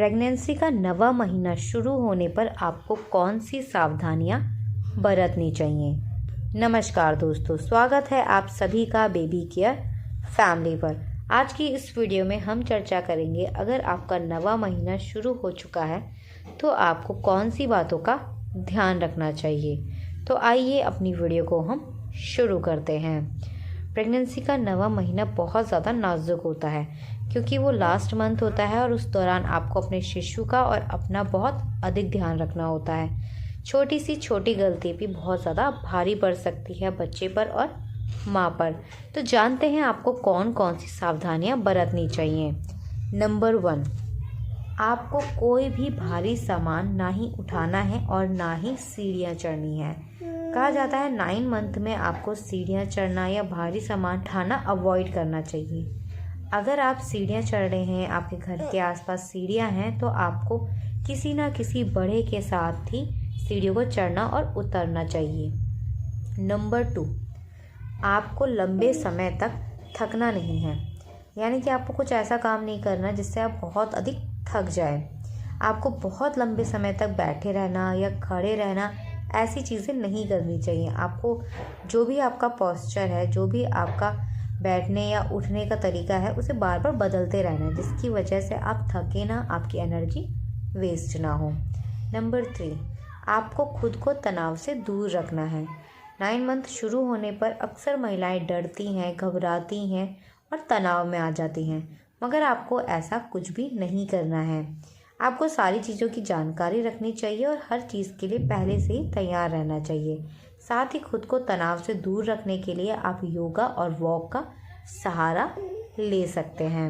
Pregnancy का नवा महीना शुरू होने पर आपको कौन सी सावधानियां बरतनी चाहिए। नमस्कार दोस्तों, स्वागत है आप सभी का बेबी केयर फैमिली पर। आज की इस वीडियो में हम चर्चा करेंगे, अगर आपका नवा महीना शुरू हो चुका है तो आपको कौन सी बातों का ध्यान रखना चाहिए। तो आइए अपनी वीडियो को हम शुरू करते हैं। प्रेगनेंसी का नवा महीना बहुत ज़्यादा नाजुक होता है क्योंकि वो लास्ट मंथ होता है और उस दौरान आपको अपने शिशु का और अपना बहुत अधिक ध्यान रखना होता है। छोटी सी छोटी गलती भी बहुत ज़्यादा भारी पड़ सकती है बच्चे पर और माँ पर। तो जानते हैं आपको कौन कौन सी सावधानियाँ बरतनी चाहिए। नंबर 1, आपको कोई भी भारी सामान ना ही उठाना है और ना ही सीढ़ियाँ चढ़नी है। कहा जाता है 9 मंथ में आपको सीढ़ियाँ चढ़ना या भारी सामान उठाना अवॉइड करना चाहिए। अगर आप सीढ़ियाँ चढ़ रहे हैं, आपके घर के आसपास सीढ़ियाँ हैं, तो आपको किसी ना किसी बड़े के साथ ही सीढ़ियों को चढ़ना और उतरना चाहिए। नंबर 2, आपको लंबे समय तक थकना नहीं है, यानी कि आपको कुछ ऐसा काम नहीं करना जिससे आप बहुत अधिक थक जाए। आपको बहुत लंबे समय तक बैठे रहना या खड़े रहना, ऐसी चीज़ें नहीं करनी चाहिए। आपको जो भी आपका पोस्चर है, जो भी आपका बैठने या उठने का तरीका है, उसे बार बार बदलते रहना है, जिसकी वजह से आप थके ना, आपकी एनर्जी वेस्ट ना हो। नंबर 3, आपको खुद को तनाव से दूर रखना है। 9 मंथ शुरू होने पर अक्सर महिलाएं डरती हैं, घबराती हैं और तनाव में आ जाती हैं, मगर आपको ऐसा कुछ भी नहीं करना है। आपको सारी चीज़ों की जानकारी रखनी चाहिए और हर चीज़ के लिए पहले से ही तैयार रहना चाहिए। साथ ही खुद को तनाव से दूर रखने के लिए आप योगा और वॉक का सहारा ले सकते हैं।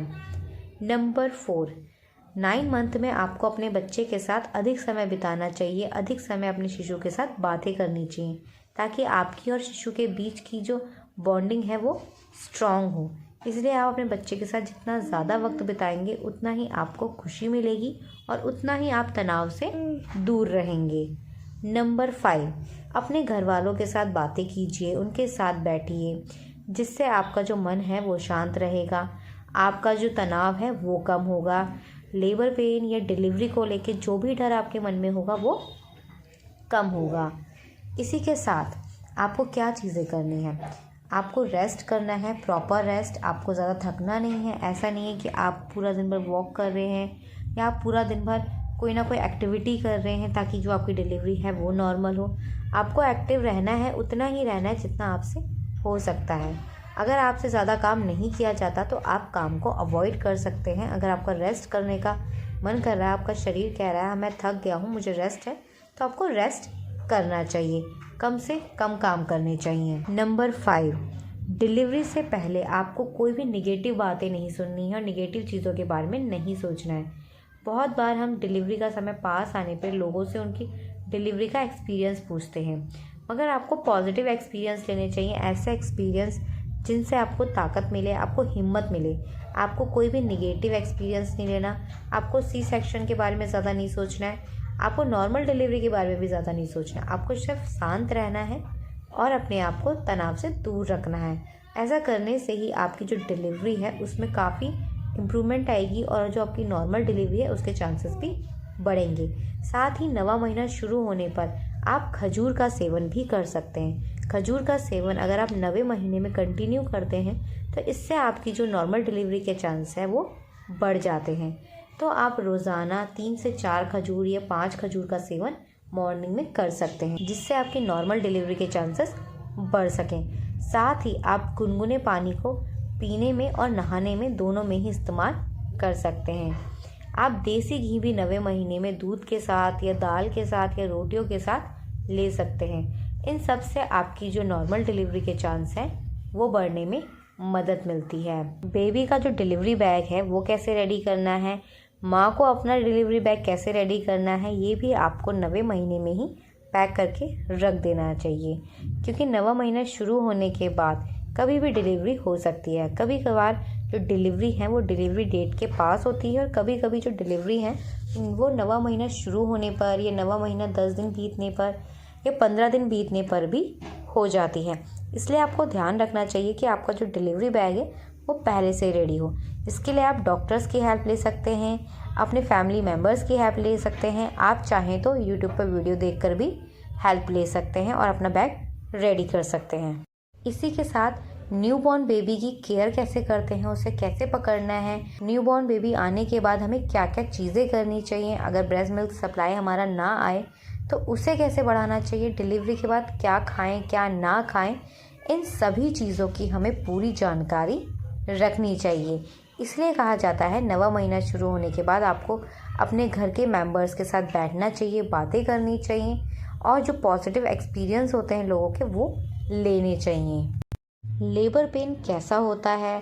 नंबर 4, 9 मंथ में आपको अपने बच्चे के साथ अधिक समय बिताना चाहिए। अधिक समय अपने शिशु के साथ बातें करनी चाहिए ताकि आपकी और शिशु के बीच की जो बॉन्डिंग है वो स्ट्रॉन्ग हो। इसलिए आप अपने बच्चे के साथ जितना ज़्यादा वक्त बिताएंगे उतना ही आपको खुशी मिलेगी और उतना ही आप तनाव से दूर रहेंगे। नंबर 5, अपने घर वालों के साथ बातें कीजिए, उनके साथ बैठिए, जिससे आपका जो मन है वो शांत रहेगा, आपका जो तनाव है वो कम होगा। लेबर पेन या डिलीवरी को लेके जो भी डर आपके मन में होगा वो कम होगा। इसी के साथ आपको क्या चीज़ें करनी है, आपको रेस्ट करना है, प्रॉपर रेस्ट। आपको ज़्यादा थकना नहीं है। ऐसा नहीं है कि आप पूरा दिन भर वॉक कर रहे हैं या आप पूरा दिन भर कोई ना कोई एक्टिविटी कर रहे हैं ताकि जो आपकी डिलीवरी है वो नॉर्मल हो। आपको एक्टिव रहना है, उतना ही रहना है जितना आपसे हो सकता है। अगर आपसे ज़्यादा काम नहीं किया जाता तो आप काम को अवॉइड कर सकते हैं। अगर आपका रेस्ट करने का मन कर रहा है, आपका शरीर कह रहा है मैं थक गया हूँ, मुझे रेस्ट है, तो आपको रेस्ट करना चाहिए। कम से कम काम करने चाहिए। नंबर 5, डिलीवरी से पहले आपको कोई भी निगेटिव बातें नहीं सुननी है और निगेटिव चीज़ों के बारे में नहीं सोचना है। बहुत बार हम डिलीवरी का समय पास आने पर लोगों से उनकी डिलीवरी का एक्सपीरियंस पूछते हैं, मगर आपको पॉजिटिव एक्सपीरियंस लेने चाहिए। ऐसे एक्सपीरियंस जिनसे आपको ताकत मिले, आपको हिम्मत मिले। आपको कोई भी निगेटिव एक्सपीरियंस नहीं लेना। आपको सी सेक्शन के बारे में ज़्यादा नहीं सोचना है। आपको नॉर्मल डिलीवरी के बारे में भी ज़्यादा नहीं सोचना है। आपको सिर्फ शांत रहना है और अपने आप को तनाव से दूर रखना है। ऐसा करने से ही आपकी जो डिलीवरी है उसमें काफ़ी इम्प्रूवमेंट आएगी और जो आपकी नॉर्मल डिलीवरी है उसके चांसेस भी बढ़ेंगे। साथ ही नवा महीना शुरू होने पर आप खजूर का सेवन भी कर सकते हैं। खजूर का सेवन अगर आप 9वें महीने में कंटिन्यू करते हैं तो इससे आपकी जो नॉर्मल डिलीवरी के चांस है वो बढ़ जाते हैं। तो आप रोज़ाना 3 से 4 खजूर या 5 खजूर का सेवन मॉर्निंग में कर सकते हैं, जिससे आपकी नॉर्मल डिलीवरी के चांसेस बढ़ सकें। साथ ही आप गुनगुने पानी को पीने में और नहाने में, दोनों में ही इस्तेमाल कर सकते हैं। आप देसी घी भी 9वें महीने में दूध के साथ या दाल के साथ या रोटियों के साथ ले सकते हैं। इन सब से आपकी जो नॉर्मल डिलीवरी के चांस हैं वो बढ़ने में मदद मिलती है। बेबी का जो डिलीवरी बैग है वो कैसे रेडी करना है, माँ को अपना डिलीवरी बैग कैसे रेडी करना है, ये भी आपको 9वें महीने में ही पैक करके रख देना चाहिए, क्योंकि 9वां महीना शुरू होने के बाद कभी भी डिलीवरी हो सकती है। कभी कभार जो डिलीवरी है वो डिलीवरी डेट के पास होती है और कभी कभी जो डिलीवरी है वो 9वां महीना शुरू होने पर या 9वां महीना 10 दिन बीतने पर या 15 दिन बीतने पर भी हो जाती है। इसलिए आपको ध्यान रखना चाहिए कि आपका जो डिलीवरी बैग है वो पहले से रेडी हो। इसके लिए आप डॉक्टर्स की हेल्प ले सकते हैं, अपने फैमिली मेम्बर्स की हेल्प ले सकते हैं। आप चाहें तो यूट्यूब पर वीडियो देखकर भी हेल्प ले सकते हैं और अपना बैग रेडी कर सकते हैं। इसी के साथ न्यूबॉर्न बेबी की केयर कैसे करते हैं, उसे कैसे पकड़ना है, न्यूबॉर्न बेबी आने के बाद हमें क्या क्या चीज़ें करनी चाहिए, अगर ब्रेस्ट मिल्क सप्लाई हमारा ना आए तो उसे कैसे बढ़ाना चाहिए, डिलीवरी के बाद क्या खाएं क्या ना खाएं, इन सभी चीज़ों की हमें पूरी जानकारी रखनी चाहिए। इसलिए कहा जाता है नवा महीना शुरू होने के बाद आपको अपने घर के मेंबर्स के साथ बैठना चाहिए, बातें करनी चाहिए और जो पॉजिटिव एक्सपीरियंस होते हैं लोगों के वो लेने चाहिए। लेबर पेन कैसा होता है,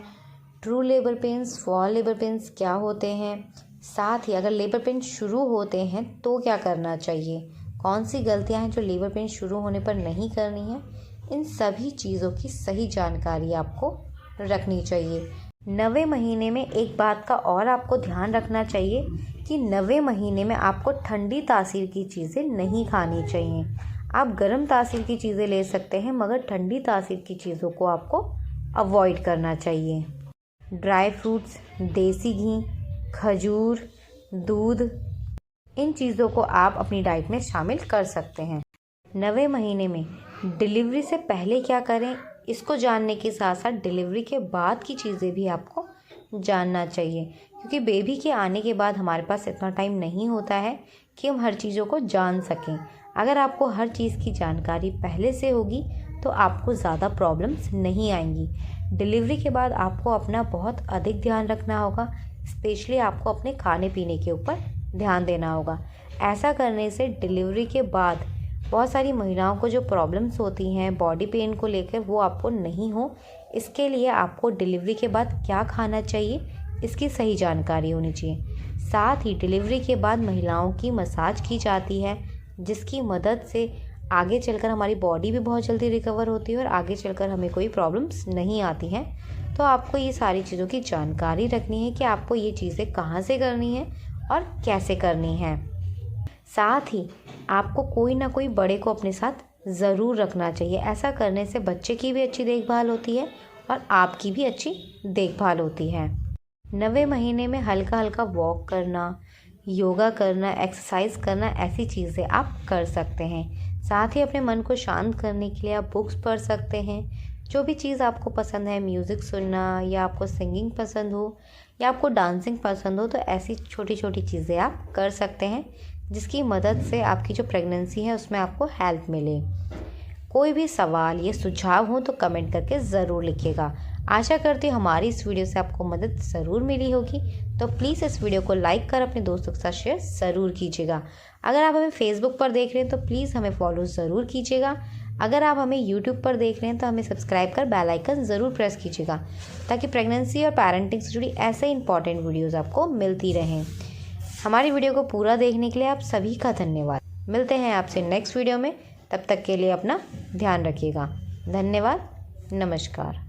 true labour pains, fall labour pains क्या होते हैं, साथ ही अगर लेबर पेन शुरू होते हैं तो क्या करना चाहिए, कौन सी गलतियां हैं जो लेबर पेन शुरू होने पर नहीं करनी है, इन सभी चीज़ों की सही जानकारी आपको रखनी चाहिए। 9वें महीने में एक बात का और आपको ध्यान रखना चाहिए कि 9वें महीने में आपको ठंडी तासीर की चीज़ें नहीं खानी चाहिए। आप गर्म तासीर की चीज़ें ले सकते हैं मगर ठंडी तासीर की चीज़ों को आपको अवॉइड करना चाहिए। ड्राई फ्रूट्स, देसी घी, खजूर, दूध, इन चीज़ों को आप अपनी डाइट में शामिल कर सकते हैं। 9वें महीने में डिलीवरी से पहले क्या करें, इसको जानने के साथ साथ डिलीवरी के बाद की चीज़ें भी आपको जानना चाहिए, क्योंकि बेबी के आने के बाद हमारे पास इतना टाइम नहीं होता है कि हम हर चीज़ों को जान सकें। अगर आपको हर चीज़ की जानकारी पहले से होगी तो आपको ज़्यादा प्रॉब्लम्स नहीं आएंगी। डिलीवरी के बाद आपको अपना बहुत अधिक ध्यान रखना होगा, स्पेशली आपको अपने खाने पीने के ऊपर ध्यान देना होगा। ऐसा करने से डिलीवरी के बाद बहुत सारी महिलाओं को जो प्रॉब्लम्स होती हैं बॉडी पेन को लेकर वो आपको नहीं हो। इसके लिए आपको डिलीवरी के बाद क्या खाना चाहिए इसकी सही जानकारी होनी चाहिए। साथ ही डिलीवरी के बाद महिलाओं की मसाज की जाती है, जिसकी मदद से आगे चलकर हमारी बॉडी भी बहुत जल्दी रिकवर होती है और आगे चलकर हमें कोई प्रॉब्लम्स नहीं आती हैं। तो आपको ये सारी चीज़ों की जानकारी रखनी है कि आपको ये चीज़ें कहाँ से करनी है और कैसे करनी है। साथ ही आपको कोई ना कोई बड़े को अपने साथ ज़रूर रखना चाहिए। ऐसा करने से बच्चे की भी अच्छी देखभाल होती है और आपकी भी अच्छी देखभाल होती है। 9वें महीने में हल्का हल्का वॉक करना, योगा करना, एक्सरसाइज करना, ऐसी चीज़ें आप कर सकते हैं। साथ ही अपने मन को शांत करने के लिए आप बुक्स पढ़ सकते हैं। जो भी चीज़ आपको पसंद है, म्यूज़िक सुनना या आपको सिंगिंग पसंद हो या आपको डांसिंग पसंद हो, तो ऐसी छोटी छोटी चीज़ें आप कर सकते हैं जिसकी मदद से आपकी जो प्रेगनेंसी है उसमें आपको हेल्प मिले। कोई भी सवाल या सुझाव हो तो कमेंट करके ज़रूर लिखिएगा। आशा करती हूँ हमारी इस वीडियो से आपको मदद ज़रूर मिली होगी। तो प्लीज़ इस वीडियो को लाइक कर अपने दोस्तों के साथ शेयर ज़रूर कीजिएगा। अगर आप हमें फेसबुक पर देख रहे हैं तो प्लीज़ हमें फॉलो ज़रूर कीजिएगा। अगर आप हमें यूट्यूब पर देख रहे हैं तो हमें सब्सक्राइब कर बेल आइकन ज़रूर प्रेस कीजिएगा, ताकि प्रेगनेंसी और पेरेंटिंग से जुड़ी ऐसे इंपॉर्टेंट वीडियोज़ आपको मिलती रहें। हमारी वीडियो को पूरा देखने के लिए आप सभी का धन्यवाद। मिलते हैं आपसे नेक्स्ट वीडियो में, तब तक के लिए अपना ध्यान रखिएगा। धन्यवाद, नमस्कार।